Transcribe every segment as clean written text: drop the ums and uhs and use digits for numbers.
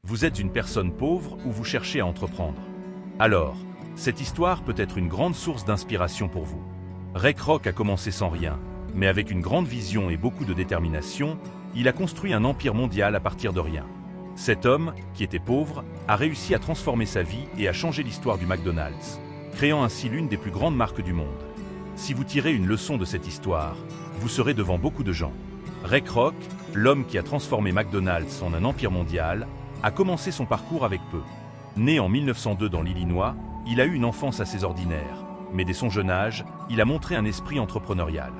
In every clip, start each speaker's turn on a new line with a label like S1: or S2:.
S1: Vous êtes une personne pauvre ou vous cherchez à entreprendre? Alors, cette histoire peut être une grande source d'inspiration pour vous. Ray Kroc a commencé sans rien, mais avec une grande vision et beaucoup de détermination, il a construit un empire mondial à partir de rien. Cet homme, qui était pauvre, a réussi à transformer sa vie et à changer l'histoire du McDonald's, créant ainsi l'une des plus grandes marques du monde. Si vous tirez une leçon de cette histoire, vous serez devant beaucoup de gens. Ray Kroc, l'homme qui a transformé McDonald's en un empire mondial, a commencé son parcours avec peu. Né en 1902 dans l'Illinois, il a eu une enfance assez ordinaire, mais dès son jeune âge, il a montré un esprit entrepreneurial.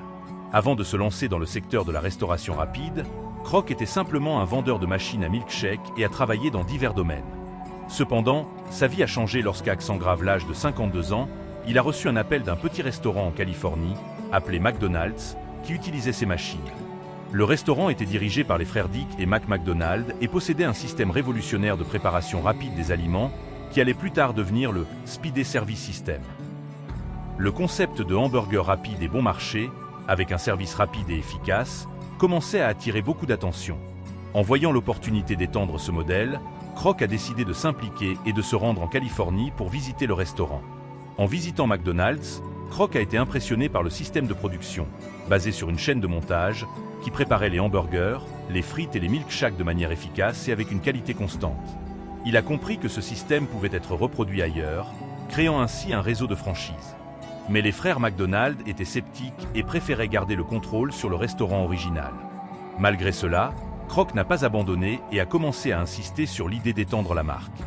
S1: Avant de se lancer dans le secteur de la restauration rapide, Kroc était simplement un vendeur de machines à milkshake et a travaillé dans divers domaines. Cependant, sa vie a changé lorsqu'à accent grave l'âge de 52 ans, il a reçu un appel d'un petit restaurant en Californie, appelé McDonald's, qui utilisait ses machines. Le restaurant était dirigé par les frères Dick et Mac McDonald et possédait un système révolutionnaire de préparation rapide des aliments qui allait plus tard devenir le Speedy Service System. Le concept de hamburger rapide et bon marché, avec un service rapide et efficace, commençait à attirer beaucoup d'attention. En voyant l'opportunité d'étendre ce modèle, Kroc a décidé de s'impliquer et de se rendre en Californie pour visiter le restaurant. En visitant McDonald's, Kroc a été impressionné par le système de production, basé sur une chaîne de montage, qui préparait les hamburgers, les frites et les milkshakes de manière efficace et avec une qualité constante. Il a compris que ce système pouvait être reproduit ailleurs, créant ainsi un réseau de franchises. Mais les frères McDonald étaient sceptiques et préféraient garder le contrôle sur le restaurant original. Malgré cela, Kroc n'a pas abandonné et a commencé à insister sur l'idée d'étendre la marque.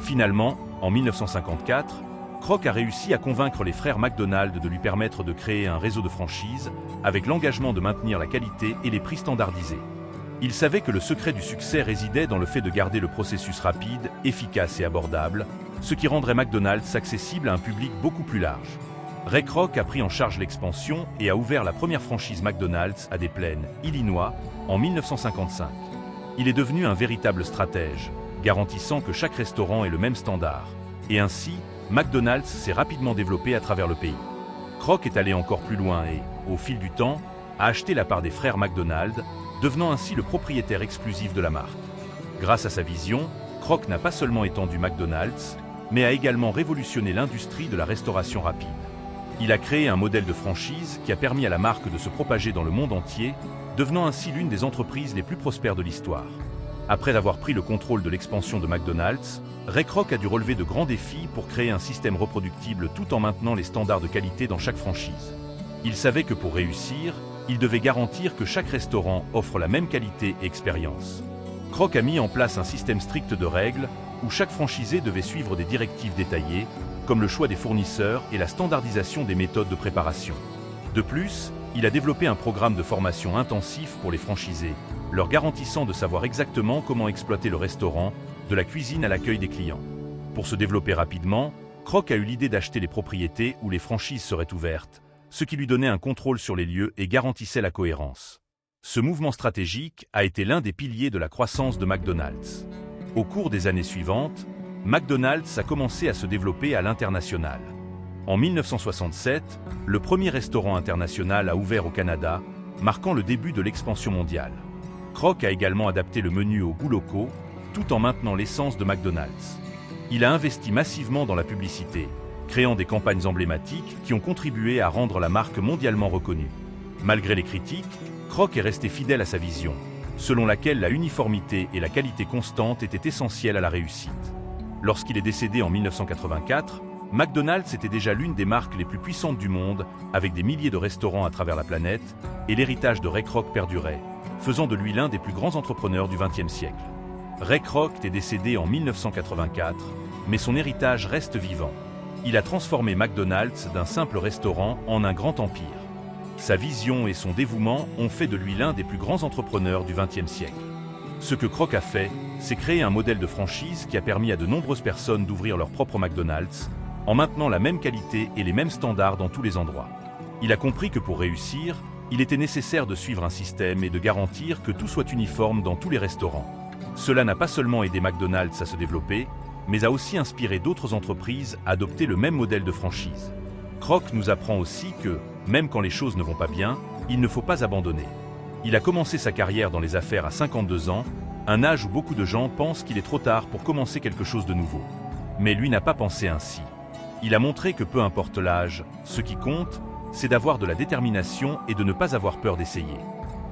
S1: Finalement, en 1954, Kroc a réussi à convaincre les frères McDonald de lui permettre de créer un réseau de franchises avec l'engagement de maintenir la qualité et les prix standardisés. Il savait que le secret du succès résidait dans le fait de garder le processus rapide, efficace et abordable, ce qui rendrait McDonald's accessible à un public beaucoup plus large. Ray Kroc a pris en charge l'expansion et a ouvert la première franchise McDonald's à Des Plaines, Illinois, en 1955. Il est devenu un véritable stratège, garantissant que chaque restaurant ait le même standard. Et ainsi, McDonald's s'est rapidement développé à travers le pays. Kroc est allé encore plus loin et, au fil du temps, a acheté la part des frères McDonald, devenant ainsi le propriétaire exclusif de la marque. Grâce à sa vision, Kroc n'a pas seulement étendu McDonald's, mais a également révolutionné l'industrie de la restauration rapide. Il a créé un modèle de franchise qui a permis à la marque de se propager dans le monde entier, devenant ainsi l'une des entreprises les plus prospères de l'histoire. Après avoir pris le contrôle de l'expansion de McDonald's, Ray Kroc a dû relever de grands défis pour créer un système reproductible tout en maintenant les standards de qualité dans chaque franchise. Il savait que pour réussir, il devait garantir que chaque restaurant offre la même qualité et expérience. Kroc a mis en place un système strict de règles où chaque franchisé devait suivre des directives détaillées, comme le choix des fournisseurs et la standardisation des méthodes de préparation. De plus, il a développé un programme de formation intensif pour les franchisés, leur garantissant de savoir exactement comment exploiter le restaurant, de la cuisine à l'accueil des clients. Pour se développer rapidement, Kroc a eu l'idée d'acheter les propriétés où les franchises seraient ouvertes, ce qui lui donnait un contrôle sur les lieux et garantissait la cohérence. Ce mouvement stratégique a été l'un des piliers de la croissance de McDonald's. Au cours des années suivantes, McDonald's a commencé à se développer à l'international. En 1967, le premier restaurant international a ouvert au Canada, marquant le début de l'expansion mondiale. Kroc a également adapté le menu aux goûts locaux, tout en maintenant l'essence de McDonald's. Il a investi massivement dans la publicité, créant des campagnes emblématiques qui ont contribué à rendre la marque mondialement reconnue. Malgré les critiques, Kroc est resté fidèle à sa vision, selon laquelle la uniformité et la qualité constante étaient essentielles à la réussite. Lorsqu'il est décédé en 1984, McDonald's était déjà l'une des marques les plus puissantes du monde, avec des milliers de restaurants à travers la planète, et l'héritage de Ray Kroc perdurait, faisant de lui l'un des plus grands entrepreneurs du XXe siècle. Ray Kroc est décédé en 1984, mais son héritage reste vivant. Il a transformé McDonald's d'un simple restaurant en un grand empire. Sa vision et son dévouement ont fait de lui l'un des plus grands entrepreneurs du XXe siècle. Ce que Kroc a fait, c'est créer un modèle de franchise qui a permis à de nombreuses personnes d'ouvrir leur propre McDonald's, en maintenant la même qualité et les mêmes standards dans tous les endroits. Il a compris que pour réussir, il était nécessaire de suivre un système et de garantir que tout soit uniforme dans tous les restaurants. Cela n'a pas seulement aidé McDonald's à se développer, mais a aussi inspiré d'autres entreprises à adopter le même modèle de franchise. Kroc nous apprend aussi que, même quand les choses ne vont pas bien, il ne faut pas abandonner. Il a commencé sa carrière dans les affaires à 52 ans, Un âge où beaucoup de gens pensent qu'il est trop tard pour commencer quelque chose de nouveau. Mais lui n'a pas pensé ainsi. Il a montré que peu importe l'âge, ce qui compte, c'est d'avoir de la détermination et de ne pas avoir peur d'essayer.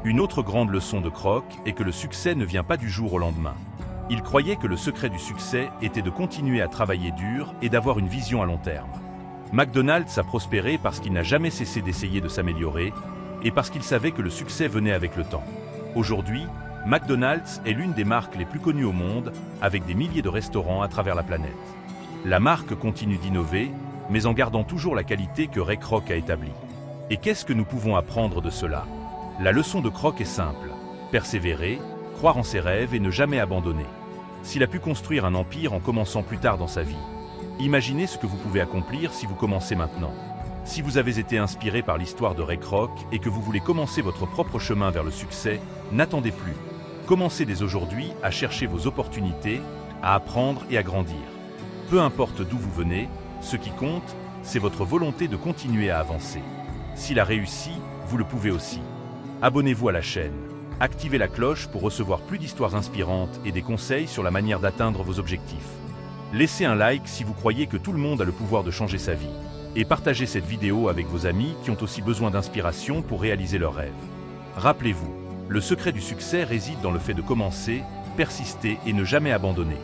S1: Une autre grande leçon de Kroc est que le succès ne vient pas du jour au lendemain. Il croyait que le secret du succès était de continuer à travailler dur et d'avoir une vision à long terme. McDonald's a prospéré parce qu'il n'a jamais cessé d'essayer de s'améliorer et parce qu'il savait que le succès venait avec le temps. Aujourd'hui, McDonald's est l'une des marques les plus connues au monde, avec des milliers de restaurants à travers la planète. La marque continue d'innover, mais en gardant toujours la qualité que Ray Kroc a établie. Et qu'est-ce que nous pouvons apprendre de cela? La leçon de Kroc est simple: persévérer, croire en ses rêves et ne jamais abandonner. S'il a pu construire un empire en commençant plus tard dans sa vie, imaginez ce que vous pouvez accomplir si vous commencez maintenant. Si vous avez été inspiré par l'histoire de Ray Kroc et que vous voulez commencer votre propre chemin vers le succès, n'attendez plus. Commencez dès aujourd'hui à chercher vos opportunités, à apprendre et à grandir. Peu importe d'où vous venez, ce qui compte, c'est votre volonté de continuer à avancer. S'il a réussi, vous le pouvez aussi. Abonnez-vous à la chaîne. Activez la cloche pour recevoir plus d'histoires inspirantes et des conseils sur la manière d'atteindre vos objectifs. Laissez un like si vous croyez que tout le monde a le pouvoir de changer sa vie. Et partagez cette vidéo avec vos amis qui ont aussi besoin d'inspiration pour réaliser leurs rêves. Rappelez-vous, le secret du succès réside dans le fait de commencer, persister et ne jamais abandonner.